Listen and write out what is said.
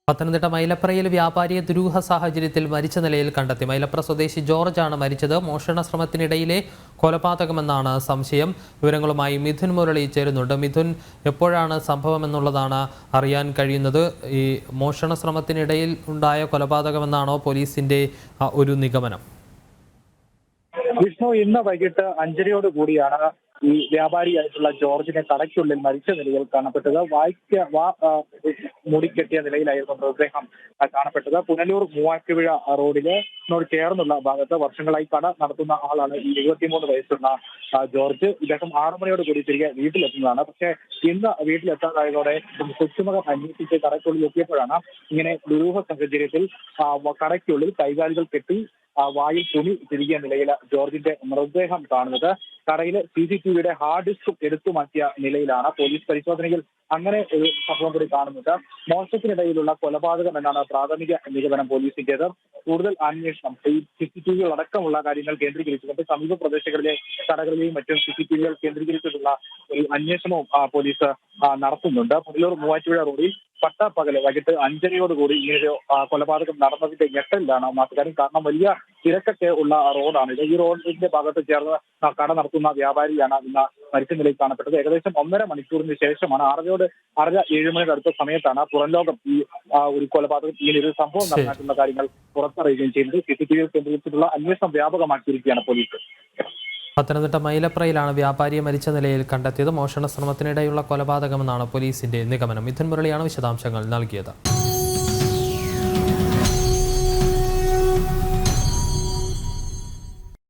പത്തനംതിട്ട മൈലപ്രയിൽ വ്യാപാരിയെ ദുരൂഹ സാഹചര്യത്തിൽ മരിച്ച നിലയിൽ കണ്ടെത്തി. മൈലപ്ര സ്വദേശി ജോർജാണ് മരിച്ചത്. മോഷണ ശ്രമത്തിനിടയിലെ കൊലപാതകമെന്നാണ് സംശയം. വിവരങ്ങളുമായി മിഥുൻ മുരളി ചേരുന്നുണ്ട്. മിഥുൻ, എപ്പോഴാണ് സംഭവമെന്നുള്ളതാണ് അറിയാൻ കഴിയുന്നത്? ഈ മോഷണ ശ്രമത്തിനിടയിൽ ഉണ്ടായ കൊലപാതകമെന്നാണോ പോലീസിന്റെ ഒരു നിഗമനം? വിഷ്ണു, ഇന്ന് വൈകിട്ട് 5:30 കൂടിയാണ് ഈ വ്യാപാരിയായിട്ടുള്ള ജോർജിനെ കടയ്ക്കുള്ളിൽ മരിച്ച നിലയിൽ കാണപ്പെട്ടത്. മൂടിക്കെട്ടിയ നിലയിലായിരുന്നു മൃതദേഹം കാണപ്പെട്ടത്. പുനലൂർ മൂവാറ്റുപുഴ റോഡിനോട് ചേർന്നുള്ള ഭാഗത്ത് വർഷങ്ങളായി കട നടത്തുന്ന ആളാണ് ഈ 73 വയസ്സുള്ള ജോർജ്. ഇദ്ദേഹം 6 മണിയോട് കൂടി തിരികെ വീട്ടിലെത്തുന്നതാണ്. പക്ഷേ ഇന്ന് വീട്ടിലെത്താതായതോടെ കൊച്ചുമകൻ അന്വേഷിച്ച് കടയ്ക്കുള്ളിൽ എത്തിയപ്പോഴാണ് ഇങ്ങനെ ദുരൂഹ സാഹചര്യത്തിൽ കടയ്ക്കുള്ളിൽ കൈകാലുകൾ കെട്ടി വായിൽ തുണി തിരികിയ നിലയിൽ ജോർജിന്റെ മൃതദേഹം കാണുന്നത്. കടയിലെ CCTVയുടെ ഹാർഡ് ഡിസ്കും എടുത്തു മാറ്റിയ നിലയിലാണ്. പോലീസ് പരിശോധനയിൽ അങ്ങനെ ഒരു സംഭവം കൂടി കാണുന്നത്. മോഷണത്തിനിടയിലുള്ള കൊലപാതകം എന്നാണ് പ്രാഥമിക നിഗമനം പോലീസിന്റേത്. കൂടുതൽ അന്വേഷണം ഈ CCTVകൾ അടക്കമുള്ള കാര്യങ്ങൾ കേന്ദ്രീകരിച്ചുകൊണ്ട് സമീപ പ്രദേശങ്ങളിലെ കടകളിലെയും മറ്റും CCTVകൾ കേന്ദ്രീകരിച്ചിട്ടുള്ള ഒരു അന്വേഷണവും പോലീസ് നടത്തുന്നുണ്ട്. പുനലൂർ മൂവാറ്റുപുഴ റോഡിൽ പട്ടാപ്പകല് വൈകിട്ട് 5:30 കൂടി ഇങ്ങനൊരു കൊലപാതകം നടന്നതിന്റെ ഞെട്ടലിലാണ് നാട്ടുകാരും. കാരണം വലിയ തിരക്കൊക്കെ ഉള്ള റോഡാണിത്. ഈ റോഡിന്റെ ഭാഗത്ത് ചേർന്ന് കട നടത്തുന്ന വ്യാപാരിയാണ് ഇന്ന് മരിച്ച നിലയിൽ കാണപ്പെട്ടത്. ഏകദേശം 1.5 മണിക്കൂറിന് ശേഷമാണ് 6:30-7 മണിയുടെ അടുത്ത സമയത്താണ് പുറം ലോകം ഈ ഒരു കൊലപാതകം ഇങ്ങനൊരു സംഭവം നടന്നിട്ടുള്ള കാര്യങ്ങൾ പുറത്തറിയുകയും ചെയ്യുന്നത്. CCTV കേന്ദ്രീകരിച്ചിട്ടുള്ള അന്വേഷണം വ്യാപകമാക്കിയിരിക്കുകയാണ് പോലീസ്. പത്തനംതിട്ട മൈലപ്രയിലാണ് വ്യാപാരിയെ മരിച്ച നിലയിൽ കണ്ടെത്തിയത്. മോഷണ ശ്രമത്തിനിടെയുള്ള കൊലപാതകമെന്നാണ് പോലീസിന്റെ നിഗമനം. മിഥുൻ മുരളിയാണ് വിശദാംശങ്ങൾ നൽകിയത്.